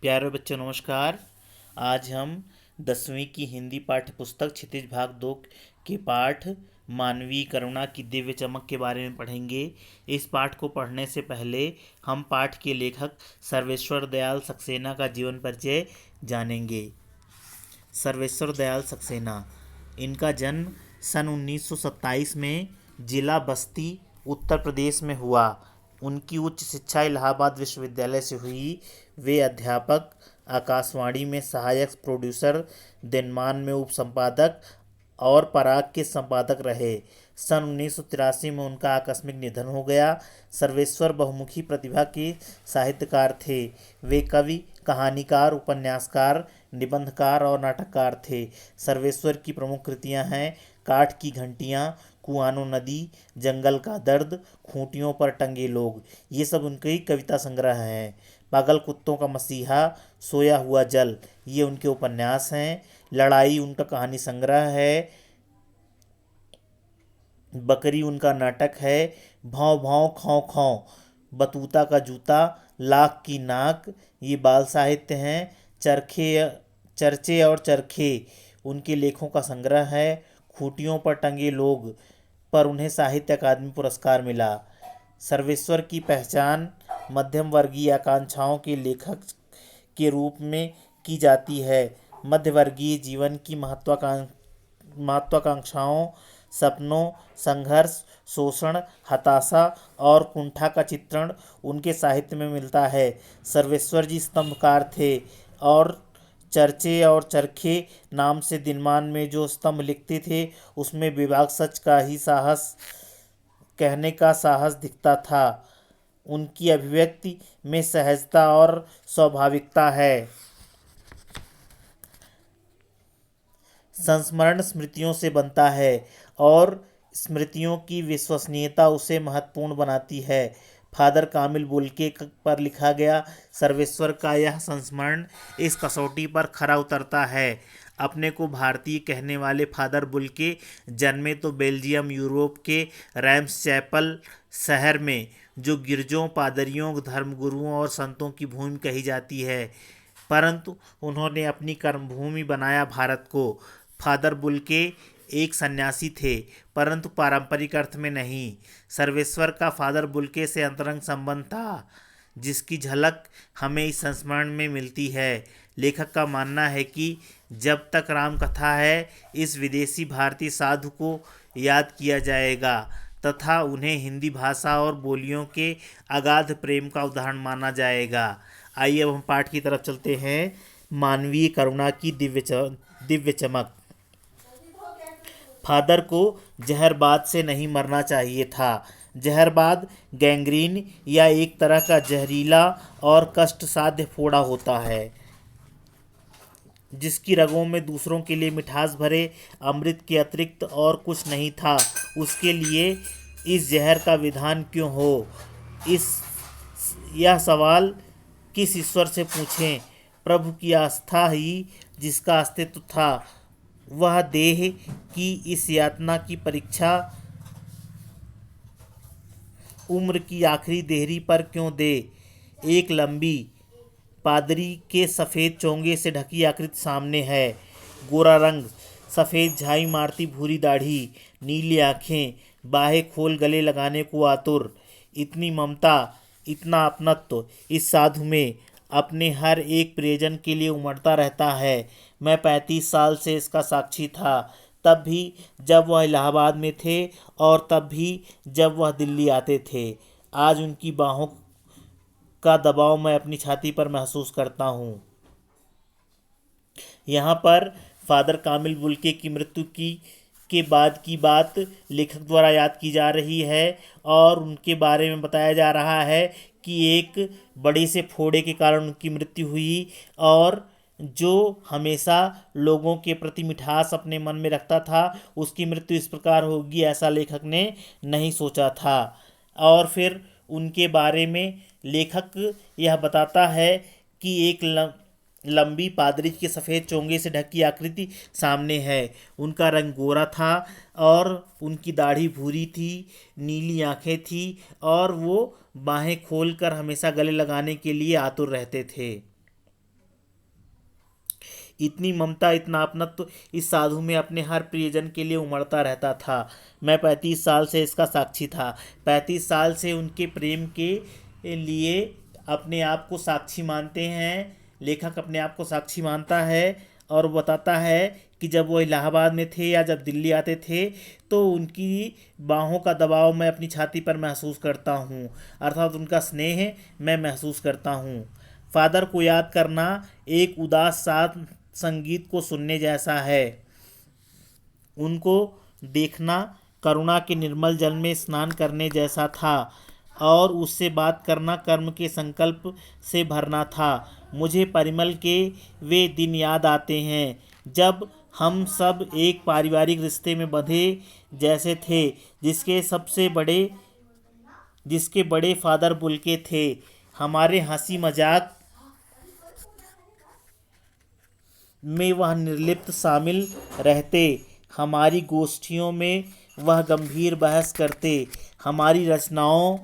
प्यारे बच्चों नमस्कार। आज हम 10वीं की हिंदी पाठ्य पुस्तक क्षितिज भाग 2 के पाठ मानवीय करुणा की दिव्य चमक के बारे में पढ़ेंगे। इस पाठ को पढ़ने से पहले हम पाठ के लेखक सर्वेश्वर दयाल सक्सेना का जीवन परिचय जानेंगे। सर्वेश्वर दयाल सक्सेना, इनका जन्म सन 1927 में जिला बस्ती उत्तर प्रदेश में हुआ। उनकी उच्च शिक्षा इलाहाबाद विश्वविद्यालय से हुई। वे अध्यापक, आकाशवाणी में सहायक प्रोड्यूसर, दिनमान में उप संपादक और पराग के संपादक रहे। सन 1983 में उनका आकस्मिक निधन हो गया। सर्वेश्वर बहुमुखी प्रतिभा के साहित्यकार थे। वे कवि, कहानीकार, उपन्यासकार, निबंधकार और नाटककार थे। सर्वेश्वर की प्रमुख कृतियां हैं काठ की घंटियां, कुआनो नदी, जंगल का दर्द, खूंटियों पर टंगे लोग। ये सब उनके ही कविता संग्रह हैं। पागल कुत्तों का मसीहा, सोया हुआ जल, ये उनके उपन्यास हैं। लड़ाई उनका कहानी संग्रह है। बकरी उनका नाटक है। भौं भौं खौं खौं, बतूता का जूता, लाख की नाक, ये बाल साहित्य हैं। चर्चे और चरखे उनके लेखों का संग्रह है। खूंटियों पर टंगे लोग पर उन्हें साहित्य अकादमी पुरस्कार मिला। सर्वेश्वर की पहचान मध्यम वर्गीय आकांक्षाओं के लेखक के रूप में की जाती है। मध्यवर्गीय जीवन की महत्वाकांक्षाओं, सपनों, संघर्ष, शोषण, हताशा और कुंठा का चित्रण उनके साहित्य में मिलता है। सर्वेश्वर जी स्तंभकार थे और चर्चे और चरखे नाम से दिनमान में जो स्तंभ लिखते थे उसमें विभाग सच का ही साहस कहने का साहस दिखता था। उनकी अभिव्यक्ति में सहजता और स्वाभाविकता है। संस्मरण स्मृतियों से बनता है और स्मृतियों की विश्वसनीयता उसे महत्वपूर्ण बनाती है। फादर कामिल बुल्के पर लिखा गया सर्वेश्वर का यह संस्मरण इस कसौटी पर खरा उतरता है। अपने को भारतीय कहने वाले फादर बुल्के जन्मे तो बेल्जियम यूरोप के रैम्स चैपल शहर में, जो गिरजों, पादरियों, धर्मगुरुओं और संतों की भूमि कही जाती है, परंतु उन्होंने अपनी कर्मभूमि बनाया भारत को। फादर बुल्के एक सन्यासी थे, परंतु पारंपरिक अर्थ में नहीं। सर्वेश्वर का फादर बुल्के से अंतरंग संबंध था, जिसकी झलक हमें इस संस्मरण में मिलती है। लेखक का मानना है कि जब तक राम कथा है, इस विदेशी भारतीय साधु को याद किया जाएगा तथा उन्हें हिंदी भाषा और बोलियों के अगाध प्रेम का उदाहरण माना जाएगा। आइए अब हम पाठ की तरफ चलते हैं। मानवीय करुणा की दिव्य चमक। फादर को जहरबाद से नहीं मरना चाहिए था। जहरबाद गैंग्रीन या एक तरह का जहरीला और कष्टसाध्य फोड़ा होता है, जिसकी रगों में दूसरों के लिए मिठास भरे अमृत के अतिरिक्त और कुछ नहीं था। उसके लिए इस जहर का विधान क्यों हो? यह सवाल किस ईश्वर से पूछें? प्रभु की आस्था ही जिसका अस्तित्व था, वह देह की इस यातना की परीक्षा उम्र की आखिरी देहरी पर क्यों दे? एक लंबी पादरी के सफ़ेद चोंगे से ढकी आकृति सामने है। गोरा रंग, सफ़ेद झाई मारती भूरी दाढ़ी, नीली आँखें, बाहें खोल गले लगाने को आतुर। इतनी ममता, इतना अपनत्व इस साधु में अपने हर एक प्रियजन के लिए उमड़ता रहता है। मैं 35 साल से इसका साक्षी था, तब भी जब वह इलाहाबाद में थे और तब भी जब वह दिल्ली आते थे। आज उनकी बाहों का दबाव मैं अपनी छाती पर महसूस करता हूँ। यहाँ पर फादर कामिल बुल्के की मृत्यु के बाद की बात लेखक द्वारा याद की जा रही है और उनके बारे में बताया जा रहा है कि एक बड़े से फोड़े के कारण उनकी मृत्यु हुई और जो हमेशा लोगों के प्रति मिठास अपने मन में रखता था, उसकी मृत्यु इस प्रकार होगी ऐसा लेखक ने नहीं सोचा था। और फिर उनके बारे में लेखक यह बताता है कि एक लंबी पादरी के सफ़ेद चोंगे से ढकी आकृति सामने है। उनका रंग गोरा था और उनकी दाढ़ी भूरी थी, नीली आंखें थी और वो बाहें खोलकर हमेशा गले लगाने के लिए आतुर रहते थे। इतनी ममता, इतना अपनत्व इस साधु में अपने हर प्रियजन के लिए उमड़ता रहता था। मैं 35 साल से इसका साक्षी था। 35 साल से उनके प्रेम के लिए अपने आप को साक्षी मानते हैं। लेखक अपने आप को साक्षी मानता है और बताता है कि जब वो इलाहाबाद में थे या जब दिल्ली आते थे तो उनकी बाहों का दबाव मैं अपनी छाती पर महसूस करता हूँ, अर्थात उनका स्नेह मैं महसूस करता हूँ। फादर को याद करना एक उदास साथ संगीत को सुनने जैसा है। उनको देखना करुणा के निर्मल जल में स्नान करने जैसा था और उससे बात करना कर्म के संकल्प से भरना था। मुझे परिमल के वे दिन याद आते हैं जब हम सब एक पारिवारिक रिश्ते में बंधे जैसे थे, जिसके बड़े फादर बुल्के थे। हमारे हंसी मजाक में वह निर्लिप्त शामिल रहते, हमारी गोष्ठियों में वह गंभीर बहस करते, हमारी रचनाओं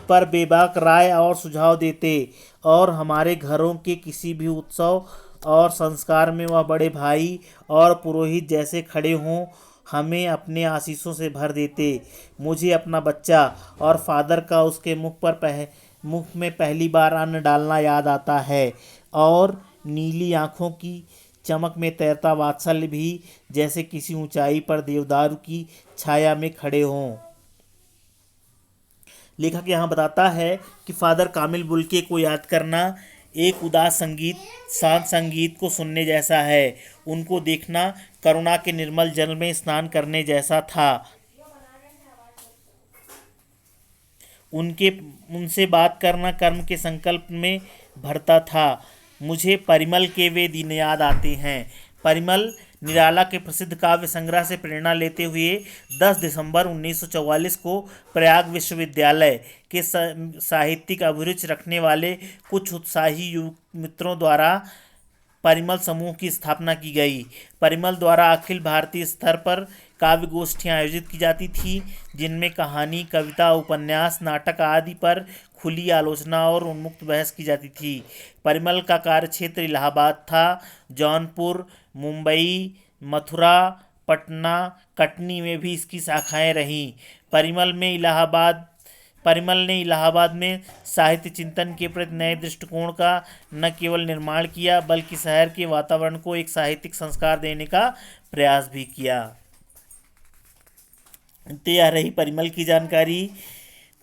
पर बेबाक राय और सुझाव देते और हमारे घरों के किसी भी उत्सव और संस्कार में वह बड़े भाई और पुरोहित जैसे खड़े हों हमें अपने आशीषों से भर देते। मुझे अपना बच्चा और फादर का उसके मुख में पहली बार अन्न डालना याद आता है और नीली आंखों की चमक में तैरता वात्सल्य भी, जैसे किसी ऊंचाई पर देवदारू की छाया में खड़े हों। लेखक यहाँ बताता है कि फादर कामिल बुल्के को याद करना एक उदास संगीत, शांत संगीत को सुनने जैसा है। उनको देखना करुणा के निर्मल जल में स्नान करने जैसा था। उनसे बात करना कर्म के संकल्प में भरता था। मुझे परिमल के वे दिन याद आते हैं। परिमल निराला के प्रसिद्ध काव्य संग्रह से प्रेरणा लेते हुए 10 दिसंबर 1944 को प्रयाग विश्वविद्यालय के साहित्यिक अभिरुचि रखने वाले कुछ उत्साही युवक मित्रों द्वारा परिमल समूह की स्थापना की गई। परिमल द्वारा अखिल भारतीय स्तर पर काव्य गोष्ठियाँ आयोजित की जाती थी, जिनमें कहानी, कविता, उपन्यास, नाटक आदि पर खुली आलोचना और उन्मुक्त बहस की जाती थी। परिमल का कार्यक्षेत्र इलाहाबाद था। जौनपुर, मुंबई, मथुरा, पटना, कटनी में भी इसकी शाखाएं रहीं। परिमल ने इलाहाबाद में साहित्य चिंतन के प्रति नए दृष्टिकोण का न केवल निर्माण किया बल्कि शहर के वातावरण को एक साहित्यिक संस्कार देने का प्रयास भी किया। तो यह रही परिमल की जानकारी।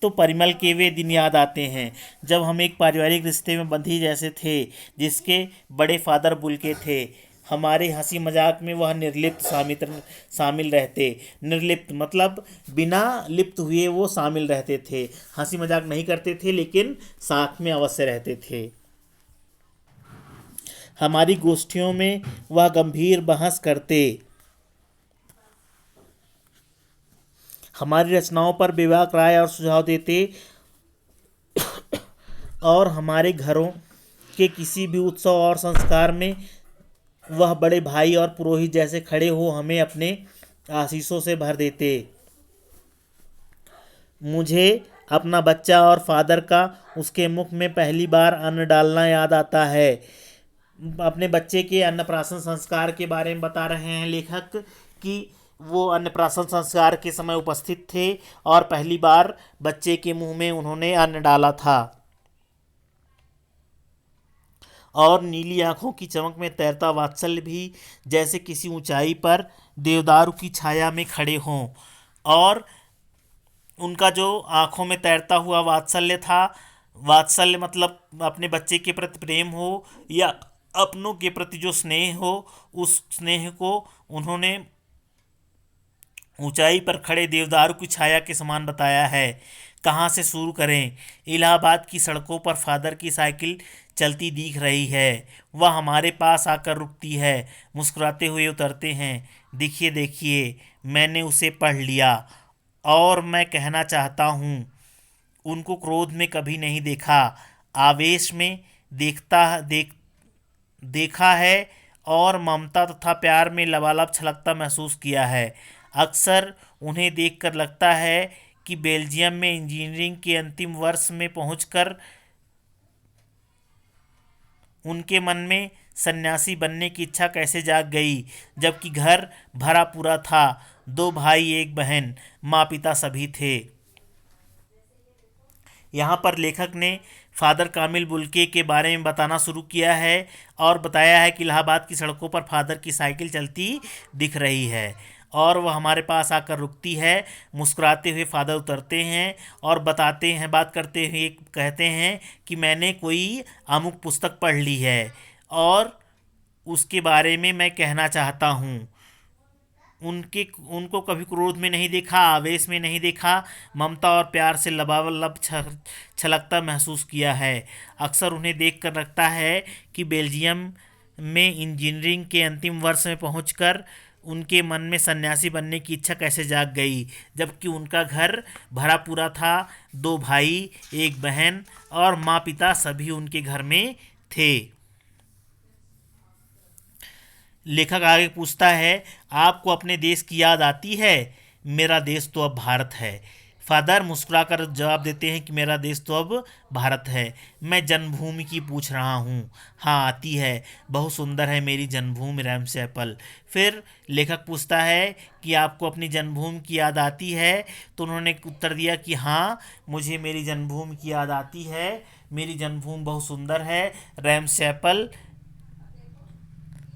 तो परिमल के वे दिन याद आते हैं जब हम एक पारिवारिक रिश्ते में बंधी जैसे थे, जिसके बड़े फादर बुल्के थे। हमारे हंसी मजाक में वह निर्लिप्त शामिल रहते। निर्लिप्त मतलब बिना लिप्त हुए वो शामिल रहते थे। हंसी मजाक नहीं करते थे लेकिन साथ में अवश्य रहते थे। हमारी गोष्ठियों में वह गंभीर बहस करते, हमारी रचनाओं पर बेबाक राय और सुझाव देते और हमारे घरों के किसी भी उत्सव और संस्कार में वह बड़े भाई और पुरोहित जैसे खड़े हो हमें अपने आशीषों से भर देते। मुझे अपना बच्चा और फादर का उसके मुख में पहली बार अन्न डालना याद आता है। अपने बच्चे के अन्नप्राशन संस्कार के बारे में बता रहे हैं लेखक कि वो अन्नप्राशन संस्कार के समय उपस्थित थे और पहली बार बच्चे के मुंह में उन्होंने अन्न डाला था और नीली आंखों की चमक में तैरता वात्सल्य भी, जैसे किसी ऊंचाई पर देवदारू की छाया में खड़े हों। और उनका जो आंखों में तैरता हुआ वात्सल्य था, वात्सल्य मतलब अपने बच्चे के प्रति प्रेम हो या अपनों के प्रति जो स्नेह हो, उस स्नेह को उन्होंने ऊंचाई पर खड़े देवदारू की छाया के समान बताया है। कहाँ से शुरू करें? इलाहाबाद की सड़कों पर फादर की साइकिल चलती दिख रही है। वह हमारे पास आकर रुकती है, मुस्कुराते हुए उतरते हैं। देखिए देखिए, मैंने उसे पढ़ लिया और मैं कहना चाहता हूँ, उनको क्रोध में कभी नहीं देखा, आवेश में देखा है और ममता तथा प्यार में लबालब छलकता महसूस किया है। अक्सर उन्हें देखकर लगता है कि बेल्जियम में इंजीनियरिंग के अंतिम वर्ष में पहुंचकर उनके मन में सन्यासी बनने की इच्छा कैसे जाग गई, जबकि घर भरा पूरा था, 2 भाई 1 बहन, माँ पिता सभी थे। यहाँ पर लेखक ने फादर कामिल बुल्के के बारे में बताना शुरू किया है और बताया है कि इलाहाबाद की सड़कों पर फादर की साइकिल चलती दिख रही है और वह हमारे पास आकर रुकती है। मुस्कुराते हुए फादर उतरते हैं और बताते हैं, बात करते हुए कहते हैं कि मैंने कोई अमुक पुस्तक पढ़ ली है और उसके बारे में मैं कहना चाहता हूँ। उनको कभी क्रोध में नहीं देखा, आवेश में नहीं देखा, ममता और प्यार से लबालब छलकता महसूस किया है। अक्सर उन्हें देखकर लगता है कि बेल्जियम में इंजीनियरिंग के अंतिम वर्ष में पहुंचकर उनके मन में सन्यासी बनने की इच्छा कैसे जाग गई, जबकि उनका घर भरा पूरा था, 2 भाई 1 बहन और माँ पिता सभी उनके घर में थे। लेखक आगे पूछता है, आपको अपने देश की याद आती है? मेरा देश तो अब भारत है। फादर मुस्कुराकर जवाब देते हैं कि मेरा देश तो अब भारत है। मैं जन्मभूमि की पूछ रहा हूँ। हाँ, आती है, बहुत सुंदर है मेरी जन्मभूमि रैमशैपल। फिर लेखक पूछता है कि आपको अपनी जन्मभूमि की याद आती है? तो उन्होंने उत्तर दिया कि हाँ, मुझे मेरी जन्मभूमि की याद आती है। मेरी जन्मभूमि बहुत सुंदर है, रैमशैपल।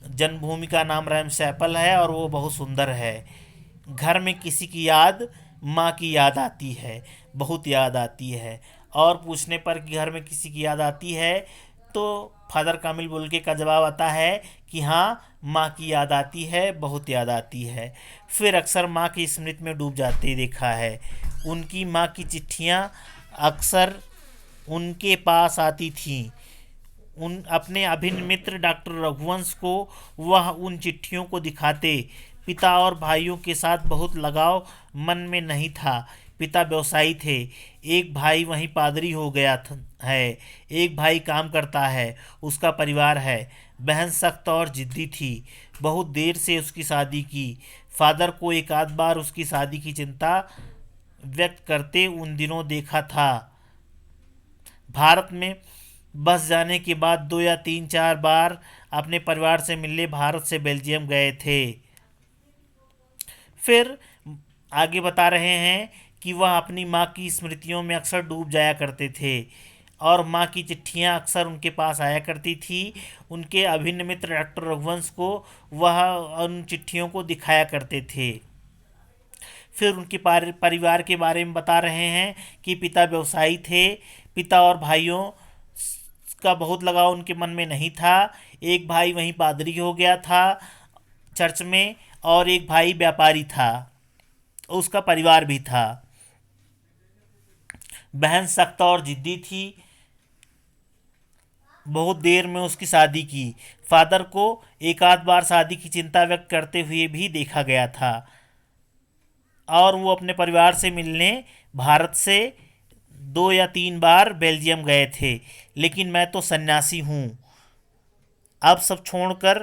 जन्मभूमि का नाम रैमशैपल है और वो बहुत सुंदर है। घर में किसी की याद, माँ की याद आती है, बहुत याद आती है। और पूछने पर कि घर में किसी की याद आती है, तो फादर कामिल बुल्के का जवाब आता है कि हाँ, माँ की याद आती है, बहुत याद आती है। फिर अक्सर माँ की स्मृति में डूब जाते देखा है। उनकी माँ की चिट्ठियाँ अक्सर उनके पास आती थीं। उन अपने अभिन्न मित्र डॉक्टर रघुवंश को वह उन चिट्ठियों को दिखाते। पिता और भाइयों के साथ बहुत लगाव मन में नहीं था। पिता व्यवसायी थे, एक भाई वहीं पादरी हो गया है, एक भाई काम करता है, उसका परिवार है। बहन सख्त और जिद्दी थी, बहुत देर से उसकी शादी की। फादर को एक आध बार उसकी शादी की चिंता व्यक्त करते उन दिनों देखा था। भारत में बस जाने के बाद 2 या 3 4 बार अपने परिवार से मिलने भारत से बेल्जियम गए थे। फिर आगे बता रहे हैं कि वह अपनी माँ की स्मृतियों में अक्सर डूब जाया करते थे और माँ की चिट्ठियाँ अक्सर उनके पास आया करती थी। उनके अभिन्न मित्र डॉक्टर रघुवंश को वह उन चिट्ठियों को दिखाया करते थे। फिर उनके परिवार के बारे में बता रहे हैं कि पिता व्यवसायी थे। पिता और भाइयों का बहुत लगाव उनके मन में नहीं था। एक भाई वहीं पादरी हो गया था चर्च में और एक भाई व्यापारी था, उसका परिवार भी था। बहन सख्त और जिद्दी थी, बहुत देर में उसकी शादी की। फादर को एक आध बार शादी की चिंता व्यक्त करते हुए भी देखा गया था और वो अपने परिवार से मिलने भारत से 2 या 3 बार बेल्जियम गए थे। लेकिन मैं तो सन्यासी हूँ, अब सब छोड़कर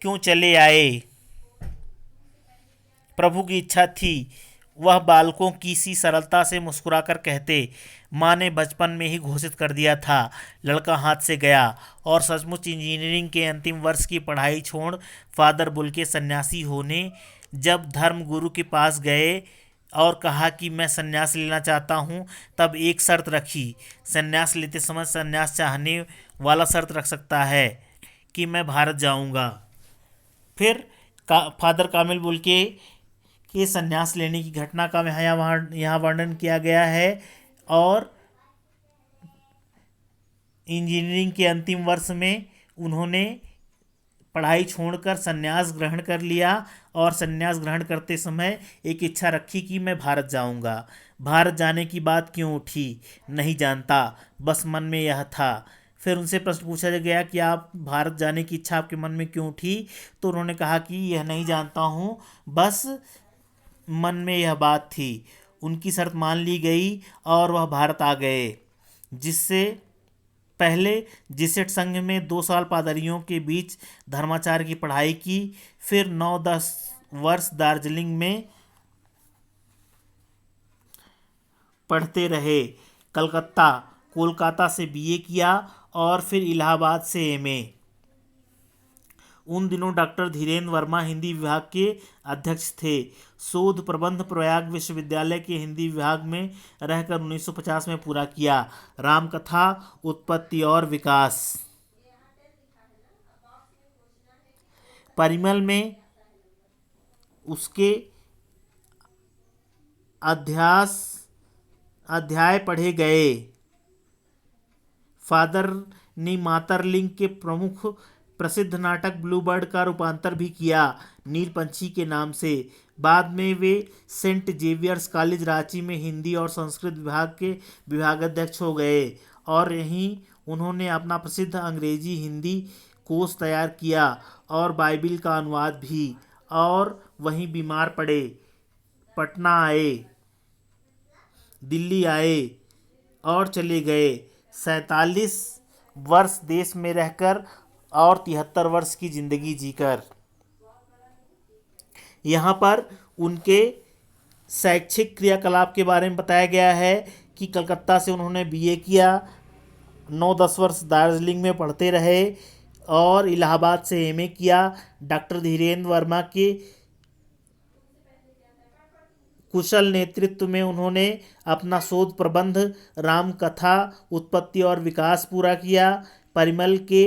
क्यों चले आए? प्रभु की इच्छा थी, वह बालकों की सी सरलता से मुस्कुराकर कहते। माँ ने बचपन में ही घोषित कर दिया था, लड़का हाथ से गया। और सचमुच इंजीनियरिंग के अंतिम वर्ष की पढ़ाई छोड़ फादर बुल्के सन्यासी होने जब धर्म गुरु के पास गए और कहा कि मैं सन्यास लेना चाहता हूँ, तब एक शर्त रखी। सन्यास लेते समय सन्यास चाहने वाला शर्त रख सकता है कि मैं भारत जाऊँगा। फिर फादर कामिल बुल्के के सन्यास लेने की घटना का यहाँ वर्णन किया गया है और इंजीनियरिंग के अंतिम वर्ष में उन्होंने पढ़ाई छोड़कर सन्यास ग्रहण कर लिया और सन्यास ग्रहण करते समय एक इच्छा रखी कि मैं भारत जाऊंगा। भारत जाने की बात क्यों उठी नहीं जानता, बस मन में यह था। फिर उनसे प्रश्न पूछा गया कि आप भारत जाने की इच्छा आपके मन में क्यों उठी, तो उन्होंने कहा कि यह नहीं जानता हूँ, बस मन में यह बात थी। उनकी शर्त मान ली गई और वह भारत आ गए। जिससे पहले जेसुइट संघ में 2 साल पादरियों के बीच धर्माचार्य की पढ़ाई की। फिर 9-10 वर्ष दार्जिलिंग में पढ़ते रहे। कोलकाता से बीए किया और फिर इलाहाबाद से एमए। उन दिनों डॉक्टर धीरेन्द्र वर्मा हिंदी विभाग के अध्यक्ष थे। शोध प्रबंध प्रयाग विश्वविद्यालय के हिंदी विभाग में रहकर 1950 में पूरा किया। रामकथा उत्पत्ति और विकास। परिमल में उसके अध्याय पढ़े गए। फादर ने मातरलिंग के प्रमुख प्रसिद्ध नाटक ब्लू बर्ड का रूपांतर भी किया नीलपंछी के नाम से। बाद में वे सेंट जेवियर्स कॉलेज रांची में हिंदी और संस्कृत विभाग के विभागाध्यक्ष हो गए और यहीं उन्होंने अपना प्रसिद्ध अंग्रेजी हिंदी कोश तैयार किया और बाइबिल का अनुवाद भी। और वहीं बीमार पड़े, पटना आए, दिल्ली आए और चले गए। 47 वर्ष देश में रहकर और 73 वर्ष की जिंदगी जीकर। यहाँ पर उनके शैक्षिक क्रियाकलाप के बारे में बताया गया है कि कलकत्ता से उन्होंने बीए किया, 9-10 वर्ष दार्जिलिंग में पढ़ते रहे और इलाहाबाद से एमए किया। डॉक्टर धीरेन्द्र वर्मा के कुशल नेतृत्व में उन्होंने अपना शोध प्रबंध रामकथा उत्पत्ति और विकास पूरा किया। परिमल के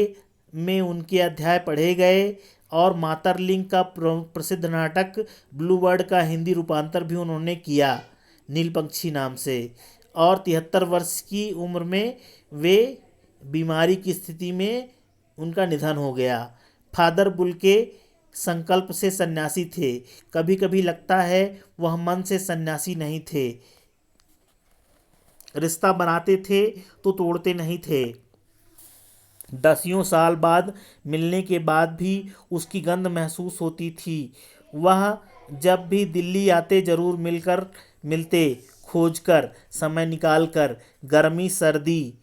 में उनके अध्याय पढ़े गए और मातरलिंग का प्रसिद्ध नाटक ब्लू बर्ड का हिंदी रूपांतर भी उन्होंने किया नीलपंछी नाम से। और 73 वर्ष की उम्र में वे बीमारी की स्थिति में उनका निधन हो गया। फादर बुल्के संकल्प से सन्यासी थे। कभी कभी लगता है वह मन से सन्यासी नहीं थे। रिश्ता बनाते थे तो तोड़ते नहीं थे। 10 साल बाद मिलने के बाद भी उसकी गंध महसूस होती थी। वह जब भी दिल्ली आते जरूर मिलते, खोजकर, समय निकालकर, गर्मी सर्दी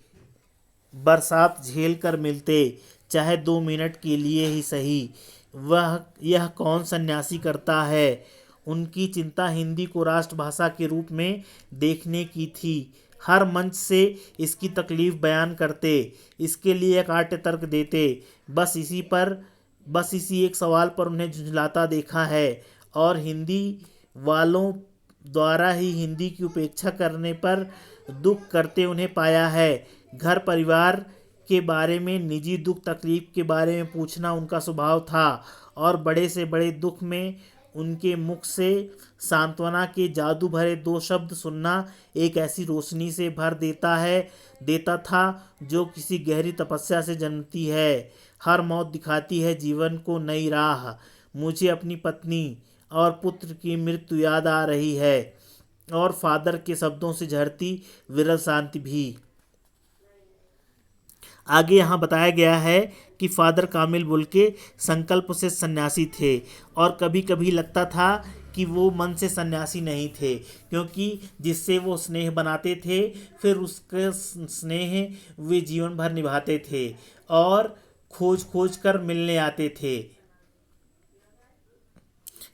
बरसात झेल कर मिलते, चाहे 2 मिनट के लिए ही सही। यह कौन सन्यासी करता है। उनकी चिंता हिंदी को राष्ट्रभाषा के रूप में देखने की थी। हर मंच से इसकी तकलीफ बयान करते, इसके लिए काट्य तर्क देते। बस इसी एक सवाल पर उन्हें झुंझलाता देखा है और हिंदी वालों द्वारा ही हिंदी की उपेक्षा करने पर दुख करते उन्हें पाया है। घर परिवार के बारे में, निजी दुख तकलीफ के बारे में पूछना उनका स्वभाव था और बड़े से बड़े दुख में उनके मुख से सांत्वना के जादू भरे 2 शब्द सुनना एक ऐसी रोशनी से भर देता था जो किसी गहरी तपस्या से जन्मती है। हर मौत दिखाती है जीवन को नई राह। मुझे अपनी पत्नी और पुत्र की मृत्यु याद आ रही है और फादर के शब्दों से झरती विरल शांति भी। आगे यहाँ बताया गया है कि फादर कामिल बुल्के संकल्प से सन्यासी थे और कभी कभी लगता था कि वो मन से सन्यासी नहीं थे, क्योंकि जिससे वो स्नेह बनाते थे फिर उसका स्नेह वे जीवन भर निभाते थे और खोज कर मिलने आते थे।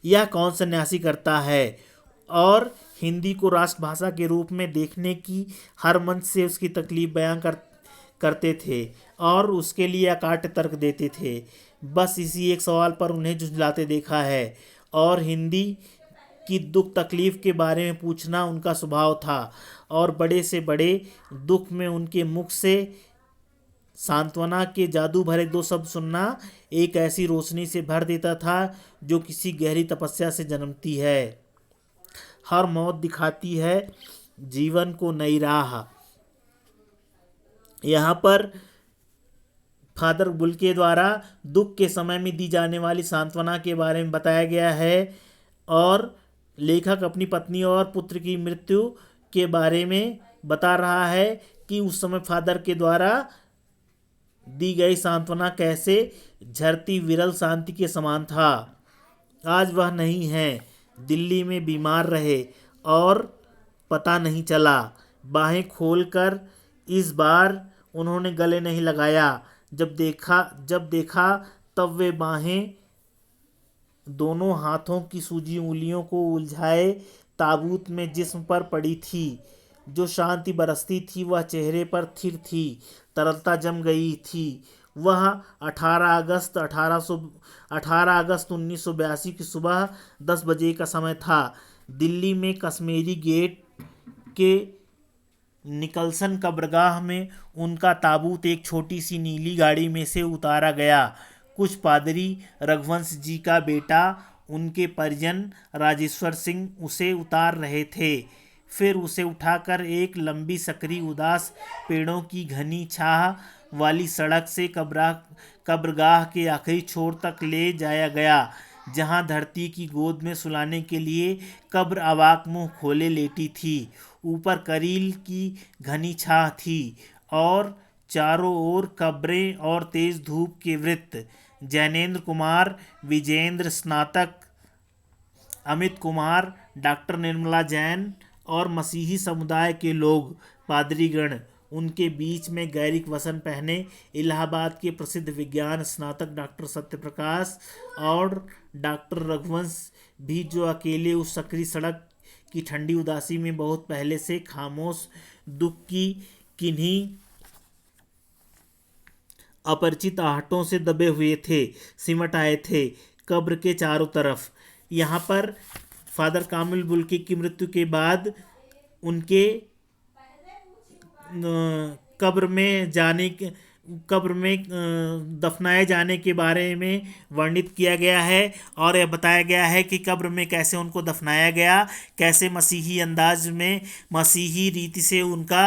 यह कौन सन्यासी करता है। और हिंदी को राष्ट्रभाषा के रूप में देखने की हर मंच से उसकी तकलीफ बयान करते थे और उसके लिए अकाट्य तर्क देते थे। बस इसी एक सवाल पर उन्हें झुंझलाते देखा है और हिंदी की दुख तकलीफ के बारे में पूछना उनका स्वभाव था और बड़े से बड़े दुख में उनके मुख से सांत्वना के जादू भरे 2 शब्द सुनना एक ऐसी रोशनी से भर देता था जो किसी गहरी तपस्या से जन्मती है। हर मौत दिखाती है जीवन को नई राह। यहाँ पर फादर बुल्के द्वारा दुख के समय में दी जाने वाली सांत्वना के बारे में बताया गया है और लेखक अपनी पत्नी और पुत्र की मृत्यु के बारे में बता रहा है कि उस समय फादर के द्वारा दी गई सांत्वना कैसे झरती विरल शांति के समान था। आज वह नहीं है, दिल्ली में बीमार रहे और पता नहीं चला। बाहें खोलकर इस बार उन्होंने गले नहीं लगाया। जब देखा तब वे बाहें दोनों हाथों की सूजी उंगलियों को उलझाए ताबूत में जिस्म पर पड़ी थी। जो शांति बरसती थी वह चेहरे पर थिर थी, तरलता जम गई थी। वह 18 अगस्त 1982 की सुबह 10 बजे का समय था। दिल्ली में कश्मीरी गेट के निकलसन कब्रगाह में उनका ताबूत एक छोटी सी नीली गाड़ी में से उतारा गया। कुछ पादरी, रघुवंश जी का बेटा, उनके परिजन राजेश्वर सिंह उसे उतार रहे थे। फिर उसे उठाकर एक लंबी सकरी उदास पेड़ों की घनी छाह वाली सड़क से कब्रगाह के आखिरी छोर तक ले जाया गया, जहां धरती की गोद में सुलाने के लिए कब्र अवाक मुंह खोले लेटी थी। ऊपर करील की घनी छाह थी और चारों ओर कब्रें और तेज धूप के वृत्त। जैनेन्द्र कुमार, विजेंद्र स्नातक, अमित कुमार, डॉक्टर निर्मला जैन और मसीही समुदाय के लोग, पादरीगण, उनके बीच में गैरिक वसन पहने इलाहाबाद के प्रसिद्ध विज्ञान स्नातक डॉक्टर सत्यप्रकाश और डॉक्टर रघुवंश भी, जो अकेले उस सकरी सड़क की ठंडी उदासी में बहुत पहले से खामोश दुख की किन्हीं अपरिचित आहटों से दबे हुए थे, सिमट आए थे कब्र के चारों तरफ। यहाँ पर फादर कामिल बुल्के की मृत्यु के बाद उनके कब्र में दफनाए जाने के बारे में वर्णित किया गया है और यह बताया गया है कि कब्र में कैसे उनको दफनाया गया, कैसे मसीही अंदाज में, मसीही रीति से उनका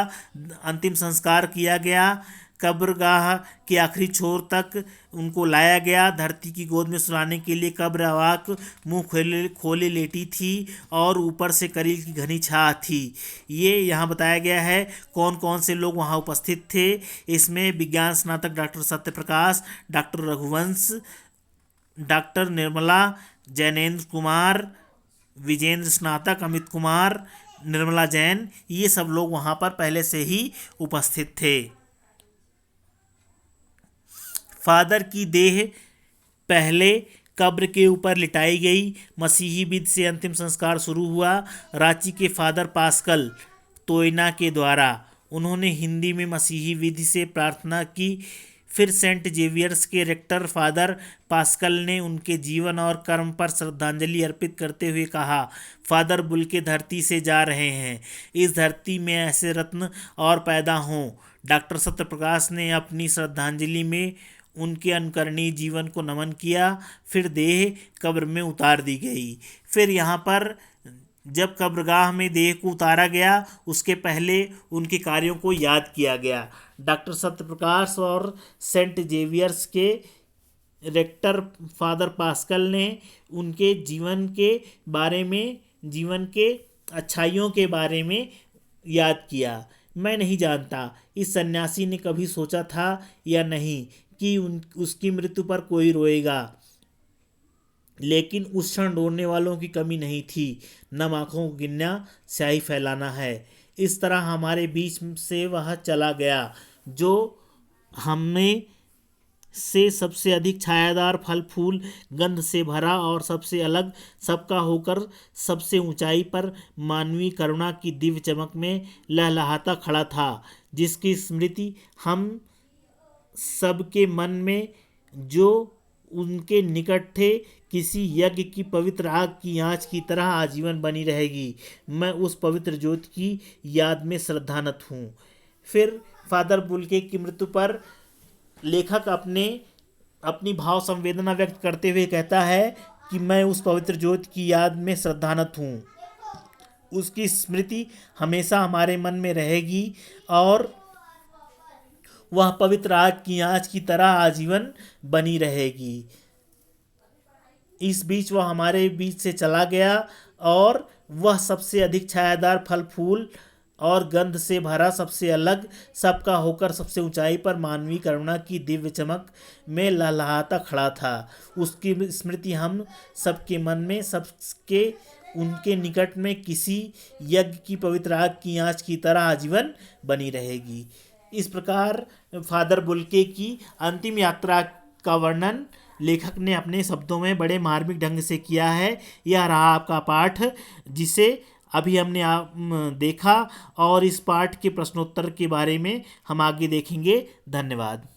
अंतिम संस्कार किया गया। कब्रगाह के आखिरी छोर तक उनको लाया गया। धरती की गोद में सुलाने के लिए कब्र अवाक मुंह खोले लेटी थी और ऊपर से करील की घनी छाह थी। ये यहाँ बताया गया है कौन कौन से लोग वहाँ उपस्थित थे। इसमें विज्ञान स्नातक doctor Satyaprakash, doctor Raghuvansh, doctor Nirmala, Jainendra Kumar, Vijendra Snatak, Amit Kumar, Nirmala Jain, ये सब लोग वहाँ पर पहले से ही उपस्थित थे। फादर की देह पहले कब्र के ऊपर लिटाई गई। मसीही विधि से अंतिम संस्कार शुरू हुआ रांची के फादर पास्कल तोयना के द्वारा। उन्होंने हिंदी में मसीही विधि से प्रार्थना की। फिर सेंट जेवियर्स के रेक्टर फादर पास्कल ने उनके जीवन और कर्म पर श्रद्धांजलि अर्पित करते हुए कहा, फादर बुल्के धरती से जा रहे हैं, इस धरती में ऐसे रत्न और पैदा हों। डॉक्टर सत्यप्रकाश ने अपनी श्रद्धांजलि में उनके अनुकरणीय जीवन को नमन किया। फिर देह कब्र में उतार दी गई। फिर यहाँ पर जब कब्रगाह में देह को उतारा गया, उसके पहले उनके कार्यों को याद किया गया। डॉक्टर सत्यप्रकाश और सेंट जेवियर्स के रेक्टर फादर पास्कल ने उनके जीवन के बारे में, जीवन के अच्छाइयों के बारे में याद किया। मैं नहीं जानता इस सन्यासी ने कभी सोचा था या नहीं कि उसकी मृत्यु पर कोई रोएगा, लेकिन उस क्षण रोने वालों की कमी नहीं थी। नम आँखों को गिनना स्याही फैलाना है। इस तरह हमारे बीच से वह चला गया जो हमें से सबसे अधिक छायादार, फल फूल गंध से भरा और सबसे अलग, सबका होकर सबसे ऊंचाई पर मानवीय करुणा की दिव्य चमक में लहलहाता खड़ा था, जिसकी स्मृति हम सबके मन में, जो उनके निकट थे, किसी यज्ञ की पवित्र आग की आँच की तरह आजीवन बनी रहेगी। मैं उस पवित्र ज्योति की याद में श्रद्धानत हूँ। फिर फादर बुल्के की मृत्यु पर लेखक अपनी भाव संवेदना व्यक्त करते हुए कहता है कि मैं उस पवित्र ज्योति की याद में श्रद्धानत हूँ। उसकी स्मृति हमेशा हमारे मन में रहेगी और वह पवित्र आग की आँच की तरह आजीवन बनी रहेगी। इस बीच वह हमारे बीच से चला गया और वह सबसे अधिक छायादार, फल फूल और गंध से भरा, सबसे अलग, सबका होकर सबसे ऊंचाई पर मानवीय करुणा की दिव्य चमक में लहलहाता खड़ा था। उसकी स्मृति हम सबके मन में, सबके उनके निकट में किसी यज्ञ की पवित्र आग की आँच की तरह आजीवन बनी रहेगी। इस प्रकार फादर बुल्के की अंतिम यात्रा का वर्णन लेखक ने अपने शब्दों में बड़े मार्मिक ढंग से किया है। यह रहा आपका पाठ, जिसे अभी हमने देखा और इस पाठ के प्रश्नोत्तर के बारे में हम आगे देखेंगे। धन्यवाद।